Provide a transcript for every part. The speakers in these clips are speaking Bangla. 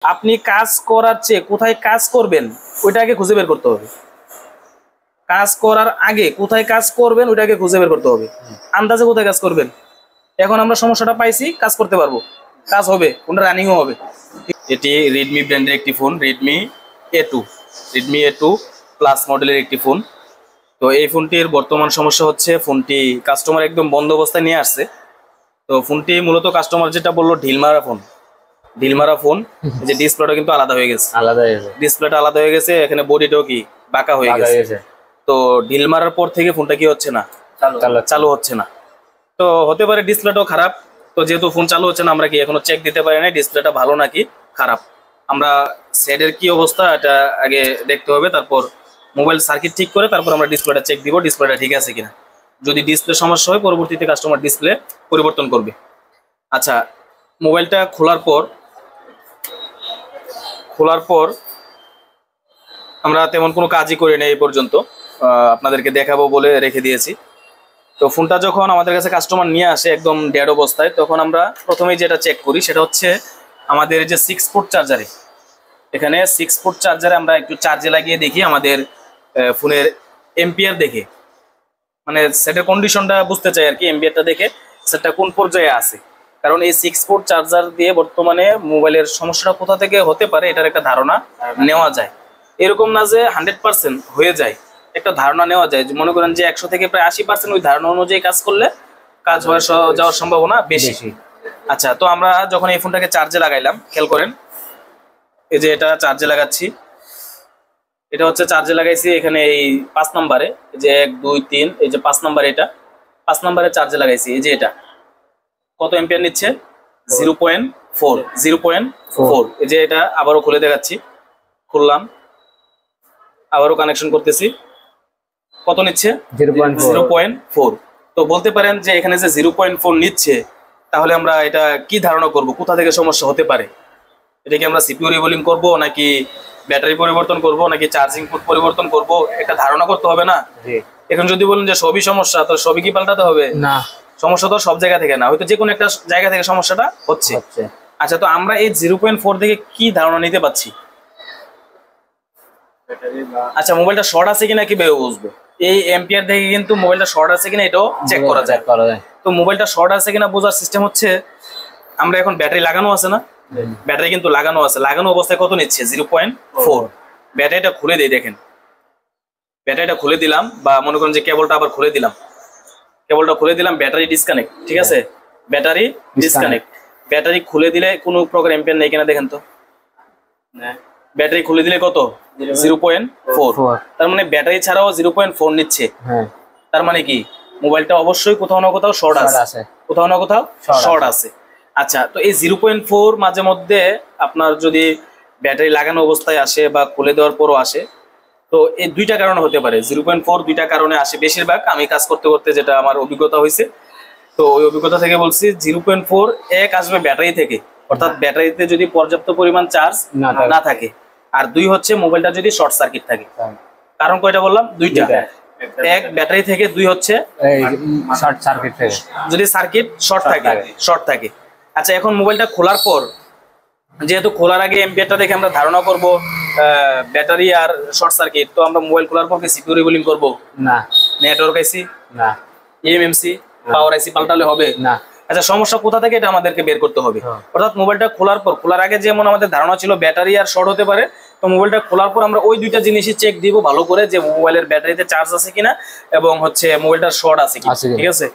আপনি কাজ করার চেয়ে কোথায় কাজ করবেন ওইটা আগে খুঁজে বের করতে হবে। কাজ করার আগে কোথায় কাজ করবেন ওইটাকে খুঁজে বের করতে হবে। আন্দাজে কোথায় কাজ করবেন, এখন আমরা সমস্যাটা পাইছি, কাজ করতে পারবো, কাজ হবে, ফোনটা রানিংও হবে। এটি রেডমি ব্র্যান্ডের একটি ফোন, রেডমি A2 প্লাস মডেলের একটি ফোন। তো এই ফোনটির বর্তমান সমস্যা হচ্ছে ফোনটি কাস্টমার একদম বন্ধ অবস্থায় নিয়ে আসছে। তো ফোনটি মূলত কাস্টমার যেটা বললো ঢিলমারা ফোন, যে ডিসপ্লেটা কিন্তু আলাদা হয়ে গেছে, ডিসপ্লেটা আলাদা হয়ে গেছে, এখানে বডিটাও কি বাঁকা হয়ে গেছে। তো ঢিল মারার পর থেকে ফোনটা কি হচ্ছে না, চালু হচ্ছে না। তো হতে পারে ডিসপ্লেটাও খারাপ। তো যেহেতু ফোন চালু হচ্ছে না, আমরা কি এখনো চেক দিতে পারি না ডিসপ্লেটা ভালো নাকি খারাপ। আমরা সেটের কি অবস্থা এটা আগে দেখতে হবে, তারপর মোবাইল সার্কিট ঠিক করে তারপর আমরা ডিসপ্লেটা চেক দিব ডিসপ্লেটা ঠিক আছে কিনা। যদি ডিসপ্লে সমস্যা হয় পরবর্তীতে কাস্টমার ডিসপ্লে পরিবর্তন করবে। আচ্ছা, মোবাইলটা খোলার পর আমরা তেমন কোনো কাজই করি না এই পর্যন্ত, আপনাদেরকে দেখাবো বলে রেখে দিয়েছি। তো ফোনটা যখন আমাদের কাছে কাস্টমার নিয়ে আসে একদম ডেড অবস্থায়, তখন আমরা প্রথমেই যেটা চেক করি সেটা হচ্ছে আমাদের যে 6 পোর্ট চার্জারে, এখানে 6 পোর্ট চার্জারে আমরা একটু চার্জে লাগিয়ে দেখি আমাদের ফোনের এম্পিয়ার দেখে, মানে সেটের কন্ডিশনটা বুঝতে চাই আর কি, এম্পিয়ারটা দেখে সেটটা কোন পর্যায়ে আছে। কারণ এই 6 পোর্ট চার্জার দিয়ে বর্তমানে মোবাইলের সমস্যাটা কোথা থেকে হতে পারে এটার একটা ধারণা নেওয়া যায়। এরকম না যে 100% হয়ে যায়, একটা ধারণা নেওয়া যায়। মনে করেন যে 100 থেকে প্রায় 80% ওই ধারণা অনুযায়ী কাজ করলে কাজ হয়ে যাওয়ার সম্ভাবনা বেশি। আচ্ছা, তো আমরা যখন এই ফোনটাকে চার্জে লাগাইলাম, খেয়াল করেন এই যে এটা চার্জে লাগাচ্ছি, এটা হচ্ছে চার্জে লাগাইছি এখানে এই 5 নম্বরে, যে 1 2 3, এই যে 5 নম্বরে, এটা 5 নম্বরে চার্জে লাগাইছি। এই যে এটা কত এম্পিয়ার নিচ্ছে, 0.4। এই যে এটা আবারও খুলে দেখাচ্ছি, খুললাম, আবারও কানেকশন করতেছি, কত নিচ্ছে 0.4। তো বলতে পারেন যে এখানে যে 0.4 নিচ্ছে, তাহলে আমরা এটা কি ধারণা করব কোথা থেকে সমস্যা হতে পারে। এটা কি আমরা সিপিইউ রিবোলিং করব, নাকি ব্যাটারি পরিবর্তন করব, নাকি চার্জিং পোর্ট পরিবর্তন করব, একটা ধারণা করতে হবে না। এখন যদি বলেন যে সবই সমস্যা, তো সবই কি পাল্টাতে হবে না? সমস্যা তো সব জায়গা থেকে না, হয়তো যে কোনো একটা জায়গা থেকে সমস্যাটা হচ্ছে। আচ্ছা, তো আমরা এই 0.4 থেকে কি ধারণা নিতে পারছি? আচ্ছা, মোবাইলটা শর্ট আছে কিনা কিভাবে বুঝবো? এই এম্পিয়ার দেখে কিন্তু মোবাইলটা শর্ট আছে কিনা এটাও চেক করা যায়। তো মোবাইলটা শর্ট আছে কিনা বোঝার সিস্টেম হচ্ছে, আমরা এখন ব্যাটারি লাগানো আছে না, ব্যাটারি কিন্তু লাগানো আছে, লাগানো অবস্থায় কত নিচ্ছে 0.4। ব্যাটারিটা খুলে দেই, দেখেন ব্যাটারিটা খুলে দিলাম, বা মনে করেন যে কেবলটা আবার খুলে দিলাম, কেবলটা খুলে দিলাম, ব্যাটারি ডিসকানেক্ট, ঠিক আছে, ব্যাটারি ডিসকানেক্ট। ব্যাটারি খুলে দিলে কোনো প্রকার এম্পিয়ার নেই কিনা দেখেন তো, ব্যাটারি খুলে দিলে কত 0.4। তার মানে ব্যাটারি ছাড়াও 0.4 নিচ্ছে। তার মানে কি মোবাইলটা অবশ্যই কোথাও না কোথাও শর্ট আছে, কোথাও না কোথাও শর্ট আছে। আচ্ছা, তো এই 0.4 মাঝে মধ্যে আপনার যদি ব্যাটারি লাগানো অবস্থায় আসে বা খুলে দেওয়ার পরও আসে, তো এই দুইটা কারণে হতে পারে। 0.4 দুইটা কারণে আসে বেশিরভাগ, আমি কাজ করতে করতে যেটা আমার অভিজ্ঞতা হয়েছে, তো ওই অভিজ্ঞতা থেকে বলছি 0.4 এক আসবে ব্যাটারি থেকে, অর্থাৎ ব্যাটারিতে যদি পর্যাপ্ত পরিমাণ চার্জ না থাকে, আর 2 হচ্ছে মোবাইলটা যদি শর্ট সার্কিট থাকে। কারণ কয়টা বললাম? দুইটা, এক ব্যাটারি থেকে, 2 হচ্ছে শর্ট সার্কিট থেকে, যদি সার্কিট শর্ট থাকে। আচ্ছা, এখন মোবাইলটা খোলার পর, যেহেতু খোলার আগে এম্পিয়ারটা দেখে আমরা ধারণা করব ব্যাটারি আর শর্ট সার্কিট, তো আমরা মোবাইল খোলার পর কি সিপিইউ রিবোলিং করব না, নেটওয়ার্ক আইসি না, এমএমসি পাওয়ার আইসি পাল্টালে হবে না। আচ্ছা, সমস্যা কোথা থেকে এটা আমাদেরকে বের করতে হবে। অর্থাৎ মোবাইলটা খোলার আগে যেমন আমাদের ধারণা ছিল ব্যাটারি আর শর্ট হতে পারে, তো মোবাইলটা খোলার পর আমরা ওই দুইটা জিনিসই চেক দিব ভালো করে, যে মোবাইলের ব্যাটারিতে চার্জ আছে কিনা এবং হচ্ছে মোবাইলটা শর্ট আছে কিনা, ঠিক আছে।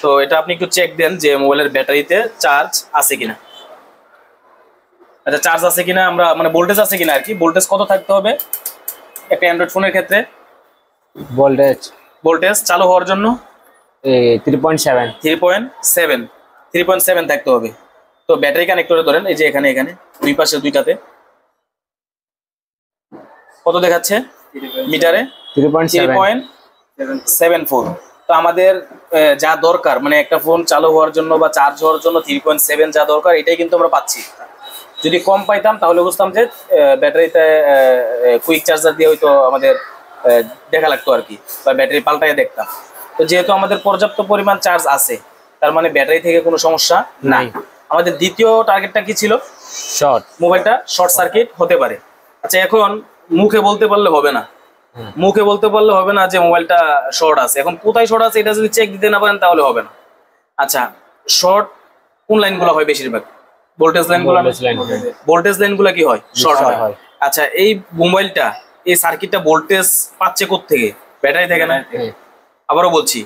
তো এটা আপনি একটু চেক দেন যে মোবাইলের ব্যাটারিতে চার্জ আছে কিনা। আচ্ছা, চার্জ আছে কিনা, আমরা মানে ভোল্টেজ আছে কিনা আর কি, ভোল্টেজ কত থাকতে হবে একটা অ্যান্ড্রয়েড ফোনের ক্ষেত্রে? ভোল্টেজ চালু হওয়ার জন্য 3.7 থাকতে হবে। তো ব্যাটারি কানেক্টরে ধরেন, এই যে এখানে দুই পাশে দুইটাতে কত দেখাচ্ছে মিটারে? 3.74। তো আমাদের যা দরকার, মানে একটা ফোন চালু হওয়ার জন্য বা চার্জ হওয়ার জন্য 3.7 যা দরকার, এটাই কিন্তু আমরা পাচ্ছি। যদি কম পাইতাম তাহলে বুঝতাম যে ব্যাটারিতে কুইক চার্জার দিয়ে হয়তো আমাদের দেখা লাগতো আর কি, বা ব্যাটারি পাল্টায় দেখতাম। তো যেহেতু আমাদের পর্যাপ্ত পরিমাণ চার্জ আছে, তার মানে ব্যাটারি থেকে কোনো সমস্যা নাই। আমাদের দ্বিতীয় টার্গেটটা কি ছিল? শর্ট, মোবাইলটা শর্ট সার্কিট হতে পারে। আচ্ছা, এখন মুখে বলতে পারলে হবে না, মুখে বলতে পারলে হবে না যে মোবাইলটা শর্ট আছে। এখন কোথায় শর্ট আছে এটা যদি চেক দিতে না পারেন তাহলে হবে না। আচ্ছা, শর্ট কোন লাইনগুলো হয় বেশিরভাগ? ভোল্টেজ লাইনগুলো। ভোল্টেজ লাইনগুলো কি হয়? শর্ট হয়। আচ্ছা, এই মোবাইলটা এই সার্কিটটা ভোল্টেজ পাচ্ছে কোত্থেকে? ব্যাটারি থেকে না? আবারও বলছি,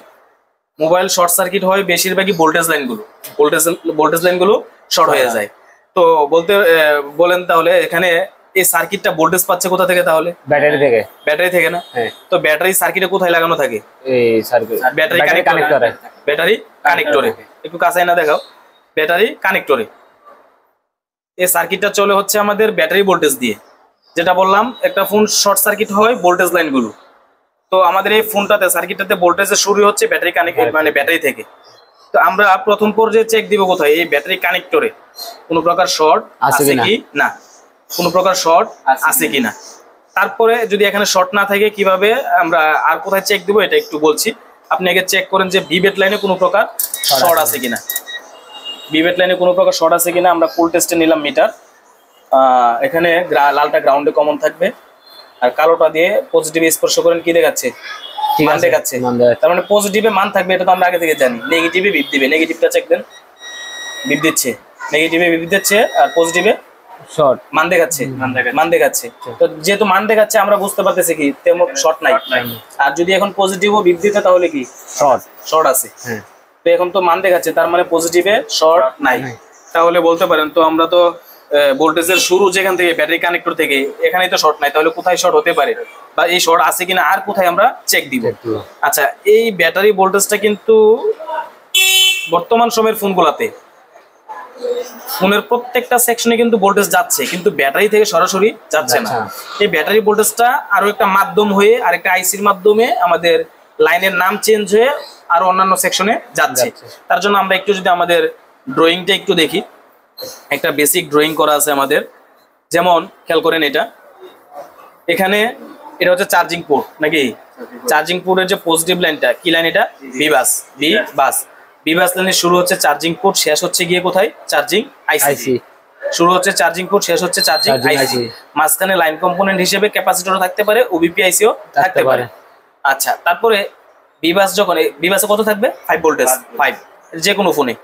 মোবাইল শর্ট সার্কিট হয় বেশিরভাগই ভোল্টেজ লাইনগুলো, ভোল্টেজ লাইনগুলো শর্ট হয়ে যায়। তো বলেন তাহলে এখানে এই সার্কিটটা ভোল্টেজ পাচ্ছে কোথা থেকে? তাহলে ব্যাটারি থেকে। ব্যাটারি থেকে না? তো ব্যাটারি সার্কিটে কোথায় লাগানো থাকে? এই সার্কিট ব্যাটারি কানেক্টরে। ব্যাটারি কানেক্টরে একটু কাছে না দেখাও। ব্যাটারি কানেক্টরে এই সার্কিটটা চলে হচ্ছে আমাদের ব্যাটারি ভোল্টেজ দিয়ে। যেটা বললাম, একটা ফোন শর্ট সার্কিট হয় ভোল্টেজ লাইনগুলো। তো আমাদের এই ফোনটাতে সার্কিটটাতে ভোল্টেজের শুরু হচ্ছে ব্যাটারি কানেক্ট মানে ব্যাটারি থেকে। তো আমরা প্রথম পর্যায়ে চেক দিব কোথায়? এই ব্যাটারি কানেক্টরে কোনো প্রকার শর্ট আছে কি না, কোনো প্রকার শর্ট আছে কি না। তারপরে যদি এখানে শর্ট না থাকে কিভাবে আমরা আর কোথায় চেক দিব এটা একটু বলছি। আপনি আগে চেক করেন যে বিবেট লাইনে কোনো প্রকার শর্ট আছে কিনা। বিবেট লাইনে কোনো প্রকার শর্ট আছে কিনা আমরা ফুল টেস্টে নিলাম মিটার। এখানে লালটা গ্রাউন্ডে কমন থাকবে আর কালোটা দিয়ে পজিটিভ স্পর্শ করেন, কি দেখাচ্ছে? মান দেখাচ্ছে। তার মানে পজিটিভে মান থাকবে, এটা তো আমরা আগে থেকে জানি। নেগেটিভে বিপ দিবে, নেগেটিভটা চেক দেন, বিপ দিচ্ছে। নেগেটিভে বিপ দিচ্ছে আর পজিটিভে শর্ট মান দেখাচ্ছে। মান দেখাচ্ছে। তো যেহেতু মান দেখাচ্ছে আমরা বুঝতে পারতেছি কি তেমন শর্ট নাই। আর যদি এখন পজিটিভও বিপ দিতে তাহলে কি শর্ট আছে। তো এখন তো মান দেখাচ্ছে, তার মানে পজিটিভে শর্ট নাই। তাহলে বলতে পারেন তো আমরা তো ভোল্টেজের শুরু যেখান থেকে ব্যাটারি কানেক্টর থেকে, এখানেই তো শর্ট নাই, তাহলে কোথায় শর্ট হতে পারে বা এই শর্ট আছে কিনা আর কোথায় আমরা চেক দিব। আচ্ছা, এই ব্যাটারি ভোল্টেজটা কিন্তু বর্তমান সময়ের ফোনগুলোতে ফোনের প্রত্যেকটা সেকশনে কিন্তু ভোল্টেজ যাচ্ছে, কিন্তু ব্যাটারি থেকে সরাসরি যাচ্ছে না। এই ব্যাটারি ভোল্টেজটা আরো একটা মাধ্যম হয়ে আরেকটা আইসির মাধ্যমে আমাদের লাইনের নাম চেঞ্জ হয়ে আরো অন্যান্য সেকশনে যাচ্ছে। তার জন্য আমরা একটু যদি আমাদের ড্রয়িংটা একটু দেখি, একটা বেসিক ড্রয়িং করা আছে আমাদের। যেমন খেয়াল করেন, এখানে এটা হচ্ছে চার্জিং পোর্ট নাকি? চার্জিং পোর্টের যে পজিটিভ লাইনটা কি লাইন? এটা বি বাস লাইনের শুরু হচ্ছে চার্জিং পোর্ট, শেষ হচ্ছে গিয়ে কোথায়? চার্জিং আইসি। শুরু হচ্ছে চার্জিং পোর্ট, শেষ হচ্ছে চার্জিং আইসি। মাঝখানে লাইন কম্পোনেন্ট হিসেবে ক্যাপাসিটরও থাকতে পারে, ওবিপি আইসিও থাকতে পারে। আচ্ছা, তারপরে বিবাস যখন বিবাসে কত থাকবে? 5 ভোল্টেজ। 5 যে কোনো ফোনে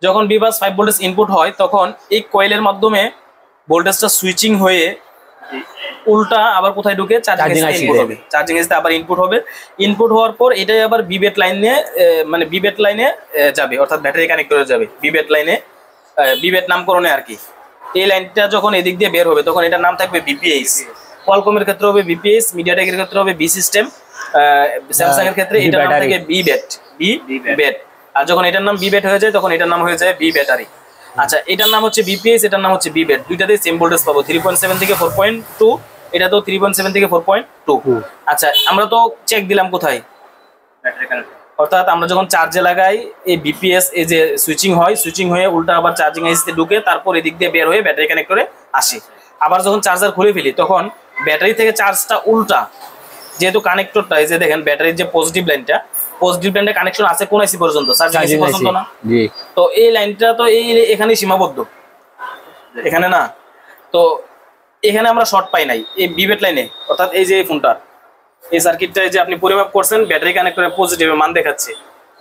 যখন বিবাস 5 ভোল্টেজ ইনপুট হয় তখন এই কয়েলের মাধ্যমে ভোল্টেজটা সুইচিং হয়ে উল্টা আবার কোথায় ঢুকে? চার্জিং ইনপুট হবে। চার্জিং এসে আবার ইনপুট হবে। ইনপুট হওয়ার পর এটাই আবার বিবেট লাইনে মানে বিবেট লাইনে যাবে, অর্থাৎ ব্যাটারি কানেক্টরে যাবে। বিবেট লাইনে বিবেট নামকরণে আর কি। এই লাইনটা যখন এদিক দিয়ে বের হবে তখন এটার নাম থাকবে বিপিএইচ। কোয়ালকমের ক্ষেত্রে হবে বিপিএইচ, মিডিয়াটেকের ক্ষেত্রে হবে বি সিস্টেম, স্যামসাং এর ক্ষেত্রে এটার নাম থাকে বিবেট। আর যখন এটার নাম বিবেট হয়ে যায় তখন এটার নাম হয়ে যায় বি ব্যাটারি। আচ্ছা, এটার নাম হচ্ছে বিপিএইচ, এটার নাম হচ্ছে বিবেট। দুইটাতেই সেম ভোল্টেজ পাবো, 3.7 থেকে 4.2। এটা তো 3.7 থেকে 4.2। আচ্ছা, আমরা তো চেক দিলাম কোথায়? অর্থাৎ আমরা যখন চার্জে লাগাই এই বিপিএস এই যে সুইচিং হয়, সুইচিং হয়ে উল্টা আবার চার্জিং আইসিতে ঢুকে তারপর এদিক দিয়ে বের হয়ে ব্যাটারি কানেক্টরে আসে। আবার যখন চার্জার খুলে ফেলি তখন ব্যাটারি থেকে চার্জটা উল্টা, যেহেতু কানেক্টরটা এই যে দেখেন ব্যাটারির যে পজিটিভ লাইনটা কানেকশন আছে কোন আইসি পর্যন্ত? চার্জিং আইসি পর্যন্ত না? তো এই লাইনটা তো এখানে সীমাবদ্ধ, এখানে না। তো এখানে আমরা শর্ট পাই নাই এই বিবেট লাইনে, অর্থাৎ এই যে ফোনটা এই সার্কিটটা যে আপনি পরিমাপ করছেন ব্যাটারি কানেক্টরে পজিটিভ মান দেখাচ্ছে,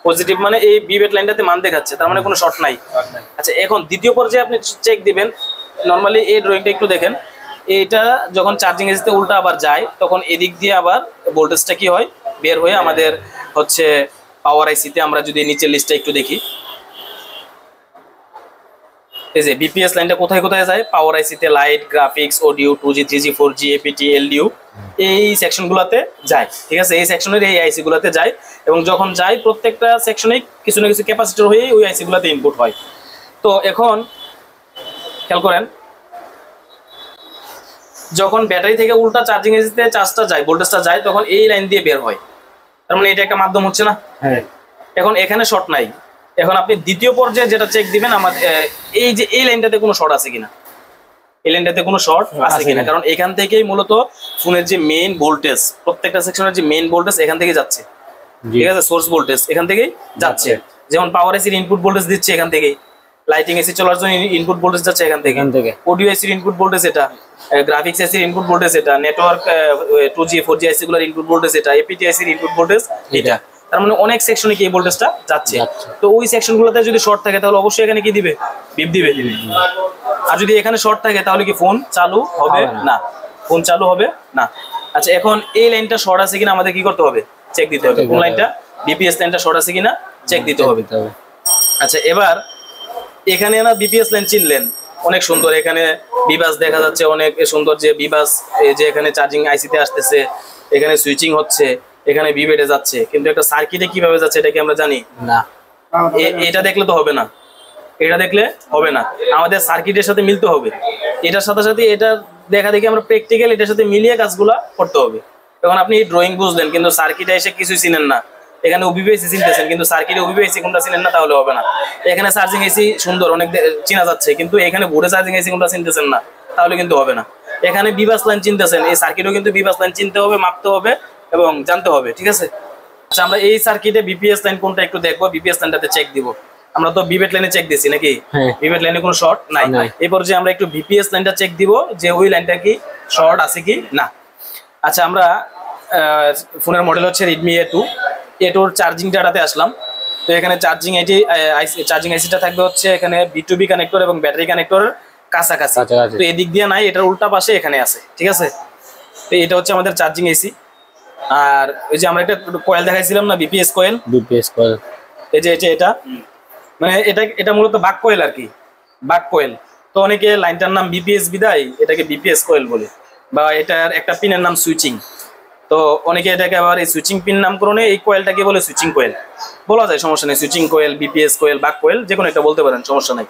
পজিটিভ মানে এই বিবেট লাইনটাতে মান দেখাচ্ছে, তার মানে কোনো শর্ট নাই। আচ্ছা, এখন দ্বিতীয় পর্যায়ে আপনি চেক দিবেন। নরমালি এই ড্রয়িংটা একটু দেখেন, এটা যখন চার্জিং এসিতে উল্টা আবার যায় তখন এদিক দিয়ে আবার ভোল্টেজটা কি হয়? বের হয়ে আমাদের হচ্ছে পাওয়ার আইসিতে। আমরা যদি নিচের লিস্টটা একটু দেখি, এই যে বিপিএস লাইনটা কোথায় কোথায় যায়? পাওয়ার আইসিতে light, graphics, audio, 2G 3G 4G APT LDO এই সেকশনগুলোতে যায়। ঠিক আছে, এই সেকশনের এই আইসি গুলোতে যায় এবং যখন যায় প্রত্যেকটা সেকশনে কিছু না কিছু ক্যাপাসিটর হয়ে ওই আইসি গুলোতে ইনপুট হয়। তো এখন খেয়াল করেন, যখন ব্যাটারি থেকে উল্টা চার্জিং এসিতে চার্জটা যায়, ভোল্টেজটা যায়, তখন এই লাইন দিয়ে বের হয়। তার মানে এটা একটা মাধ্যম হচ্ছে না? হ্যাঁ। এখন এখানে শর্ট নাই। এখন আপনি দ্বিতীয় পর্যায়ে যেটা চেক দিবেন আমাদের এই যে এই লাইনটাতে কোনো শর্ট আছে কিনা, এই লাইনটাতে কোনো শর্ট আছে কিনা, কারণ এখান থেকেই মূলত ফোনের যে মেইন ভোল্টেজ, প্রত্যেকটা সেকশনের যে মেইন ভোল্টেজ এখান থেকে যাচ্ছে। ঠিক আছে, সোর্স ভোল্টেজ এখান থেকেই যাচ্ছে। যেমন পাওয়ার আইসির ইনপুট ভোল্টেজ দিচ্ছে এখান থেকেই, লাইটিং এসি চলার জন্য ইনপুট ভোল্টেজ যাচ্ছে এখান থেকে, অডিও এসির ইনপুট ভোল্টেজ এটা, গ্রাফিক্স এসির ইনপুট ভোল্টেজ এটা, নেটওয়ার্ক 2G 4G এসি গুলোর ইনপুট ভোল্টেজ এটা, এপিটি এসির ইনপুট ভোল্টেজ এটা। তার মানে অনেক সেকশনে কি এই ভোল্টেজটা যাচ্ছে। তো ওই সেকশনগুলোতে যদি শর্ট থাকে তাহলে অবশ্যই এখানে কি দিবে, বিপ দিবে। আর যদি এখানে শর্ট থাকে তাহলে কি ফোন চালু হবে না, ফোন চালু হবে না। আচ্ছা, এখন এই লাইনটা শর্ট আছে কিনা আমাদের কি করতে হবে, চেক দিতে হবে। কোন লাইনটা, বিপিএস লাইনটা শর্ট আছে কিনা চেক দিতে হবে। আচ্ছা, এবার এখানে না বিপিএস লাইন চিনলেন, অনেক সুন্দর, এখানে বিবাস দেখা যাচ্ছে অনেক সুন্দর, যে বিবাস এই যে এখানে চার্জিং আইসিতে আসতেছে, এখানে সুইচিং হচ্ছে, এখানে বিবেটে যাচ্ছে, কিন্তু একটা সার্কিটে কিভাবে যাচ্ছে এটা কি আমরা জানি না। এটা দেখলে তো হবে না, এটা দেখলে হবে না, আমাদের সার্কিটের সাথে মিলতে হবে। এটার সাথে সাথে এটা দেখা দেখি আমরা প্র্যাকটিক্যাল এটার সাথে মিলিয়ে কাজগুলা করতে হবে। এখন আপনি ড্রয়িং বুঝলেন কিন্তু সার্কিটে এসে কিছুই চিনেন না, এখানে ওবিপিএসি চিনতেছেন কিন্তু সার্কিটে ওবিপিএসি কোনটা চিনেন না, তাহলে হবে না। এখানে চার্জিং এসি সুন্দর অনেক চিনা যাচ্ছে কিন্তু এখানে বোর্ডে চার্জিং এসি কোনটা চিনতেছেন না, তাহলে কিন্তু হবে না। এখানে বিবাস লাইন চিনতেছেন, এই সার্কিটও কিন্তু বিবাস লাইন চিনতে হবে, মাপতে হবে এবং জানতে হবে, ঠিক আছে। আচ্ছা, আমরা এই সার্কিটে বিপিএস লাইন কোনটা একটু দেখবো, বিপিএস লাইনটাতে চেক দিব। আমরা তো বিবেট লাইনে চেক দিছি নাকি, বিবেট লাইনে কোনো শর্ট নাই। এরপর যে আমরা একটু বিপিএস লাইনটা চেক দিব যে ওই লাইনটা কি শর্ট আছে কি না। আচ্ছা, আমরা ফোনের মডেল হচ্ছে রেডমি A2 চার্জিং ডাটাতে আসলাম। তো এখানে চার্জিং আইসিটা থাকবে হচ্ছে এখানে B2B কানেক্টর এবং ব্যাটারি কানেক্টরের কাছাকাছি। তো এদিক দিয়ে নাই, এটার উল্টা পাশে এখানে আছে, ঠিক আছে। তো এটা হচ্ছে আমাদের চার্জিং এসি। আর ওই যে আমরা একটা কয়েল দেখাইছিলাম না, বিপিএস কয়েল, এই যে এটা মানে এটা মূলত বাক কয়েল আর কি, বাক কয়েল। তো অনেকে লাইনটার নাম বিপিএস বিদায় এটাকে বিপিএস কয়েল বলে, বা এটার একটা পিনের নাম সুইচিং। তো অনেকে এটাকে আবার এই সুইচিং পিন নামকরণে এই কয়েলটাকে বলে সুইচিং কয়েল বলা যায়, সমস্যা নেই। সুইচিং কয়েল, বিপিএস কয়েল, বাক কয়েল, যে কোনো একটা বলতে পারেন, সমস্যা নাই।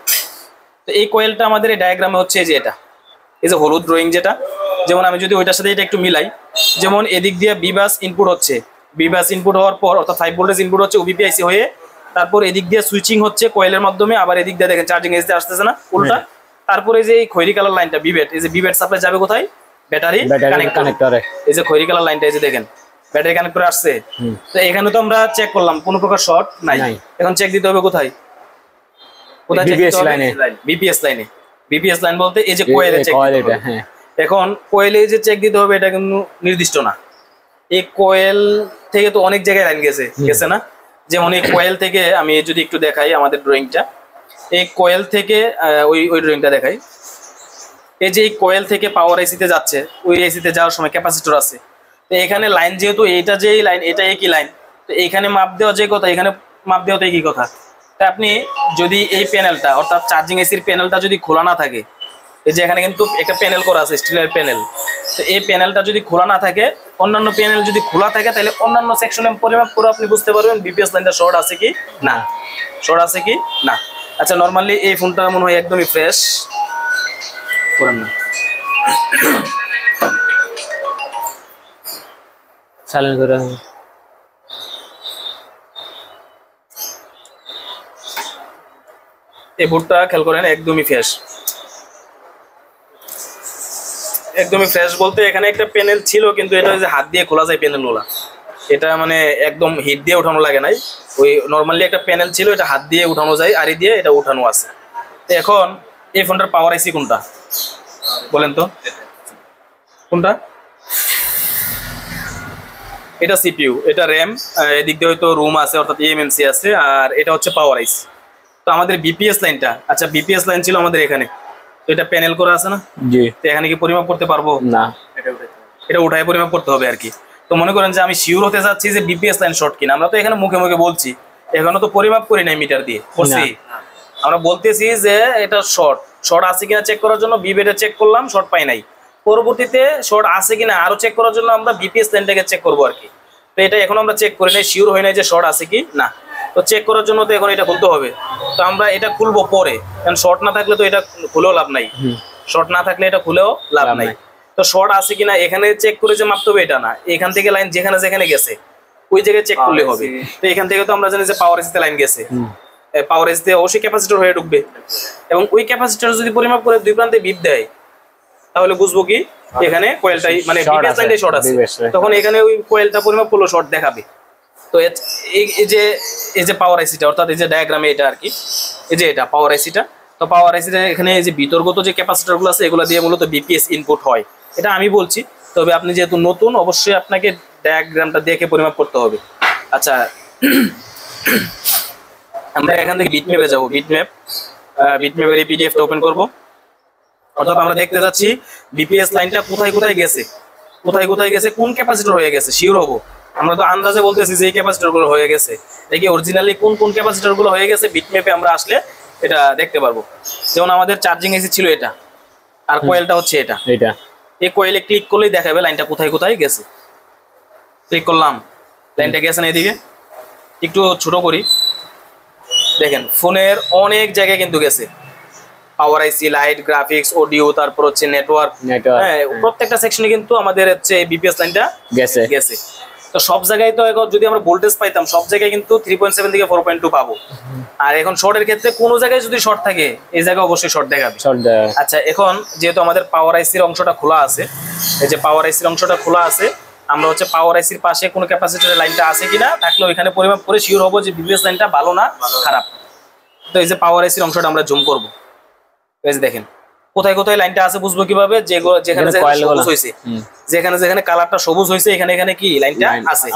তো এই কয়েলটা আমাদের এই ডায়াগ্রামে হচ্ছে এই যে এটা, এই যে হলুদ ড্রয়িং যেটা, যেমন আমি যদি ওইটার সাথে এটা একটু মিলাই, যেমন এদিক দিয়ে বিবাস ইনপুট হচ্ছে, বিবাস ইনপুট হওয়ার পর অর্থাৎ 5 ভোল্টেজ ইনপুট হচ্ছে ওবিপিআইসি হয়ে, তারপর এদিক দিয়ে সুইচিং হচ্ছে কয়েলের মাধ্যমে, আবার এদিক দিয়ে দেখেন চার্জিং এসে আসতেছে না উল্টা। তারপরে যে এই খয়েরি কালার লাইনটা বিবেট, এই যে বিবেট সাপ্লাই যাবে কোথায়, ব্যাটারি কানেক্টরে। এই যে খয়েরি কালার লাইনটা এই যে দেখেন ব্যাটারি কানেক্টরে আসছে। তো এখানে তো আমরা চেক করলাম কোনো প্রকার শর্ট নাই, এখন চেক দিতে হবে কোথায়, কোথায় চেক দিতে হবে, বিপিএস লাইনে। বিপিএস লাইন বলতে এই যে কয়েলে চেক দিতে হবে। এখন কোয়েলে যে চেক দিতে হবে এটা কিন্তু নির্দিষ্ট না, এই কোয়েল থেকে তো অনেক জায়গায় লাইন গেছে না। যেমন এই কোয়েল থেকে আমি যদি একটু দেখাই আমাদের ড্রয়িংটা, এই কোয়েল থেকে ওই ড্রয়িংটা দেখাই, এই যে এই কোয়েল থেকে পাওয়ার এসিতে যাচ্ছে, ওই এসিতে যাওয়ার সময় ক্যাপাসিটর আছে। তো এখানে লাইন যেহেতু এইটা যে লাইন, এটা একই লাইন, তো এইখানে মাপ দেওয়া যে কথা, এখানে মাপ দেওয়া তো একই কথা। তা আপনি যদি এই প্যানেলটা অর্থাৎ চার্জিং এসির প্যানেলটা যদি খোলা না থাকে, এই যে এখানে কিন্তু একটা প্যানেল করা আছে স্টিলের প্যানেল, তো এই প্যানেলটা যদি খোলা না থাকে, অন্যান্য প্যানেল যদি খোলা থাকে, তাহলে অন্যান্য সেকশনে পরিমাপ করে আপনি বুঝতে পারবেন বিপিএস লাইনটা শর্ট আছে কি না, শর্ট আছে কি না। আচ্ছা, নরমালি এই ফোনটা মনে হয় একদমই ফ্রেশ করেন না, সাইলেন্ট করে। এই বোর্ডটা খেয়াল করেন একদমই ফ্রেশ, একদমই ফ্রেশ বলতে এখানে একটা প্যানেল ছিল কিন্তু এটা যে হাত দিয়ে খোলা যায় প্যানেলগুলা, এটা মানে একদম হিট দিয়ে উঠানো লাগে নাই, ওই নর্মালি একটা প্যানেল ছিল, এটা হাত দিয়ে উঠানো যায়, আড়ি দিয়ে এটা উঠানো আছে। তো এখন এই ফোনটার পাওয়ার আইসি কোনটা বলেন তো, কোনটা? এটা সিপিইউ, এটা র্যাম, এদিক দিয়ে হয়তো রুম আছে অর্থাৎ এমএমসি আছে, আর এটা হচ্ছে পাওয়ার আইসি। তো আমাদের বিপিএস লাইনটা, আচ্ছা বিপিএস লাইন ছিল আমাদের এখানে, তো এটা প্যানেল করা আছে না, জি, তো এখানে কি পরিমাপ করতে পারবো না, এটা উঠায় পরিমাপ করতে হবে আর কি। তো মনে করেন যে আমি শিওর হতে যাচ্ছি যে বিপিএস লাইন শর্ট কিনা, আমরা তো এখানে মুখে মুখে বলছি, এখনো তো পরিমাপ করি নাই মিটার দিয়ে, করছি আমরা বলতেছি যে এটা শর্ট, শর্ট আছে কিনা চেক করার জন্য বিবেটে চেক করলাম, শর্ট পাই নাই, পরবর্তীতে শর্ট আছে কিনা আরো চেক করার জন্য আমরা বিপিএস লাইনটাকে চেক করবো আর কি। তো এটা এখন আমরা চেক করি নাই, শিওর হয় নাই যে শর্ট আছে কি না, তো চেক করার জন্য তো এখন এটা খুলতে হবে। তো আমরা এটা খুলবো পরে, কারণ শর্ট না থাকলে তো এটা খুলেও লাভ নাই, শর্ট না থাকলে এটা খুলেও লাভ নাই। তো শর্ট আছে কিনা এখানে চেক করে যে মাপতে হবে এটা না, এখান থেকে লাইন যেখানে যেখানে গেছে ওই জায়গায় চেক করলে হবে। তো এখান থেকে তো আমরা জানি যে পাওয়ার এসিতে লাইন গেছে, পাওয়ার এসিতে অবশ্যই ক্যাপাসিটর হয়ে ঢুকবে, এবং ওই ক্যাপাসিটর যদি পরিমাপ করে দুই প্রান্তে বিপ দেয় তাহলে বুঝবো কি এখানে কোয়েলটাই মানে বিপিএস লাইনটাই শর্ট আছে, তখন এখানে ওই কোয়েলটা পরিমাপ করলো শর্ট দেখাবে। তো এই যে পাওয়ার আইসিটা, অর্থাৎ এই যে ডায়াগ্রামে এটা আর কি, এই যে এটা পাওয়ার আইসিটা। তো পাওয়ার আইসিটা এখানে এই যে বিতর্গত যে ক্যাপাসিটরগুলো আছে এগুলো দিয়ে মূলত বিপিএস ইনপুট হয়, এটা আমি বলছি। তবে আপনি যেহেতু নতুন, অবশ্যই আপনাকে ডায়াগ্রামটা দেখে পরিমাপ করতে হবে। আচ্ছা, আমরা এখান থেকে বিটম্যাপে যাবো। বিটম্যাপের এই পিডিএফটা ওপেন করব। অর্থাৎ আমরা দেখতে যাচ্ছি বিপিএস লাইনটা কোথায় কোথায় গেছে, কোন ক্যাপাসিটর হয়ে গেছে, শিওর হবো। আমরা তো আন্দাজে বলতেছি যে এই ক্যাপাসিটর গুলো হয়ে গেছে, দেখি অরিজিনালি কোন ক্যাপাসিটর গুলো হয়ে গেছে বিটম্যাপে আমরা আসলে এটা দেখতে পারবো। যেমন আমাদের চার্জিং এসি ছিল এটা, আর কয়েলটা হচ্ছে এটা। এই কয়েলে ক্লিক করলেই দেখাবে লাইনটা কোথায় কোথায় গেছে। ক্লিক করলাম, লাইনটা গেছে না এদিকে। একটু ছোট করি, দেখেন ফোনের অনেক জায়গায় কিন্তু গেছে। পাওয়ার আইসি, লাইট, গ্রাফিক্স, অডিও, তারপর হচ্ছে নেটওয়ার্ক, হ্যাঁ প্রত্যেকটা সেকশনে কিন্তু আমাদের হচ্ছে বিপিএস লাইনটা গেছে। তো সব জায়গায় তো এখন যদি আমরা ভোল্টেজ পাইতাম সব জায়গায় কিন্তু 3.7 থেকে 4.2 পাবো। আর এখন শর্টের ক্ষেত্রে কোনো জায়গায় যদি শর্ট থাকে এই জায়গায় অবশ্যই শর্ট দেখাবে। আচ্ছা, এখন যেহেতু আমাদের পাওয়ার আইসির অংশটা খোলা আছে, এই যে পাওয়ার আইসির অংশটা খোলা আছে, আমরা হচ্ছে পাওয়ার আইসির পাশে কোনো ক্যাপাসিটরের লাইনটা আছে কিনা, থাকলে ওইখানে পরিমাপ করে শিওর হবো যে বিপিএস লাইনটা ভালো না খারাপ। তো এই যে পাওয়ার আইসির অংশটা আমরা জুম করবো, এই যে দেখেন কোথায় কোথায় লাইনটা আছে বুঝবো কিভাবে, যেখানে সবুজ হয়েছে, যেখানে কালারটা সবুজ হয়েছে এখানে কি লাইনটা আছে।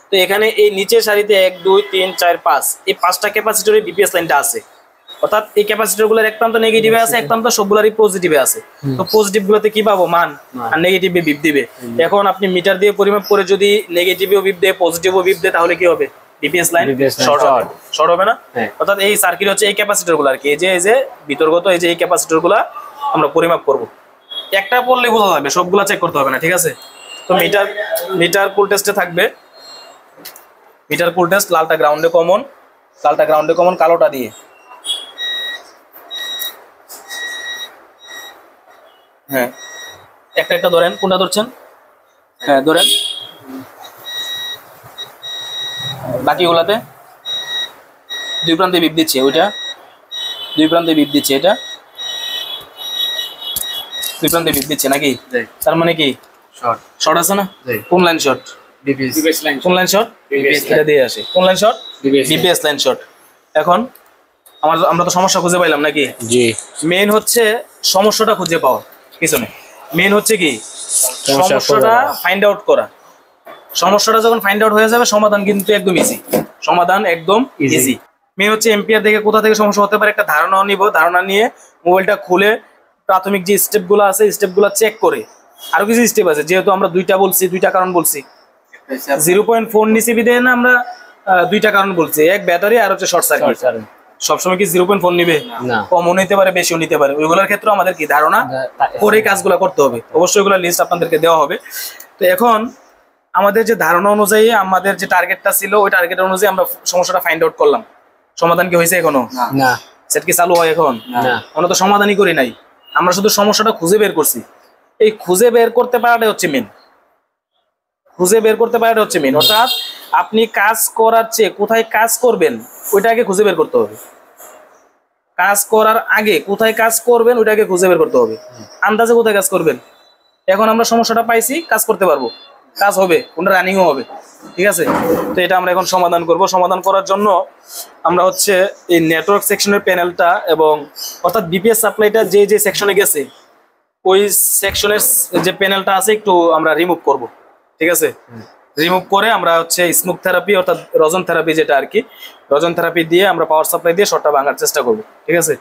তো এখানে এই নিচের সারিতে 1 2 3 4 5 এই 5টা ক্যাপাসিটরের বিপিএস লাইনটা আছে। অর্থাৎ এই ক্যাপাসিটরগুলোর এক প্রান্ত নেগেটিভে আছে, এক প্রান্ত সবগুলোরই পজিটিভে আছে। তো পজিটিভ গুলোতে কি পাবো মান, আর নেগেটিভে বিপ দিবে। এখন আপনি মিটার দিয়ে পরিমাপ করে যদি নেগেটিভেও বিপ দেয় পজিটিভও বিপ দেয় তাহলে কি হবে, বিপিএস লাইন শর্ট হবে না। অর্থাৎ এই সার্কিট হচ্ছে এই ক্যাপাসিটর গুলো আর কি, এই যে বিতর্গত এই যে এই ক্যাপাসিটর গুলা আমরা পরিমাপ করব। একটা পড়লে বোঝা যাবে, সবগুলা চেক করতে হবে না, ঠিক আছে। তো মিটার কুল টেস্টে থাকবে, মিটার কুল টেস্ট লালটা গ্রাউন্ডে কমন, কালোটা দিয়ে। হ্যাঁ, একটা ধরেন, কোনটা ধরছেন? হ্যাঁ ধরেন, বাকিগুলাতে দুই প্রান্তে বিপ দিচ্ছে, ওইটা দুই প্রান্তে বিপ দিচ্ছে, এটা দুই প্রান্তে বিপ দিচ্ছে নাকি? তার মানে কি শর্ট আছে না? কোন লাইন শর্ট? কোন লাইন শর্ট? এটা দিয়ে আসে। কোন line short? BPS line short. এখন আমরা তো সমস্যা খুঁজে পাইলাম নাকি? জি। মেইন হচ্ছে সমস্যাটা খুঁজে পাওয়া, পিছনে মেইন হচ্ছে কি সমস্যাটা ফাইন্ড আউট করা। সমস্যাটা যখন ফাইন্ড আউট হয়ে যাবে সমাধান কিন্তু একদম ইজি, সমাধান একদম ইজি। মেইন হচ্ছে এম্পিয়ার থেকে কোথা থেকে সমস্যা হতে পারে একটা ধারণা নিব, ধারণা নিয়ে মোবাইলটা খুলে প্রাথমিক যে স্টেপগুলো আছে স্টেপগুলো চেক করে, আরো কিছু স্টেপ আছে যেহেতু আমরা দুইটা কারণ বলছি, 0.4 নিচে বিদেয় না আমরা দুইটা কারণ বলছি, এক ব্যাটারি আর হচ্ছে শর্ট সার্কিট। সবসময় কি 0.4 নিবে? কমও নিতে পারে, বেশিও নিতে পারে। ওইগুলোর ক্ষেত্রে আমাদের কি ধারণা করে কাজগুলো করতে হবে। অবশ্যই ওইগুলো লিস্ট আপনাদেরকে দেওয়া হবে। তো এখন আমাদের যে ধারণা অনুযায়ী আমাদের যে টার্গেটটা ছিল ওই টার্গেট অনুযায়ী আমরা সমস্যাটা ফাইন্ড আউট করলাম। সমাধান কি হয়েছে এখনো? না। সেট কি চালু হয় এখন? আমরা তো সমাধানই করি নাই, আমরা শুধু সমস্যাটা খুঁজে বের করছি। এই খুঁজে বের করতে পারাটাই হচ্ছে মেন, অর্থাৎ আপনি কাজ করার চেয়ে কোথায় কাজ করবেন ওইটা আগে খুঁজে বের করতে হবে। কাজ করার আগে কোথায় কাজ করবেন ওইটাকে খুঁজে বের করতে হবে। আন্দাজে কোথায় কাজ করবেন, এখন আমরা সমস্যাটা পাইছি, কাজ করতে পারবো, কাজ হবে, কোনটা রানিংও হবে, ঠিক আছে। তো এটা আমরা এখন সমাধান করব। সমাধান করার জন্য আমরা হচ্ছে এই নেটওয়ার্ক সেকশনের প্যানেলটা এবং অর্থাৎ বিপিএস সাপ্লাইটা যে সেকশনে গেছে ওই সেকশনের যে প্যানেলটা আছে একটু আমরা রিমুভ করব, ঠিক আছে। রিমুভ করে আমরা হচ্ছে স্মোক থেরাপি অর্থাৎ রজন থেরাপি যেটা আর কি, রজন থেরাপি দিয়ে আমরা পাওয়ার সাপ্লাই দিয়ে শর্টটা ভাঙার চেষ্টা করব, ঠিক আছে।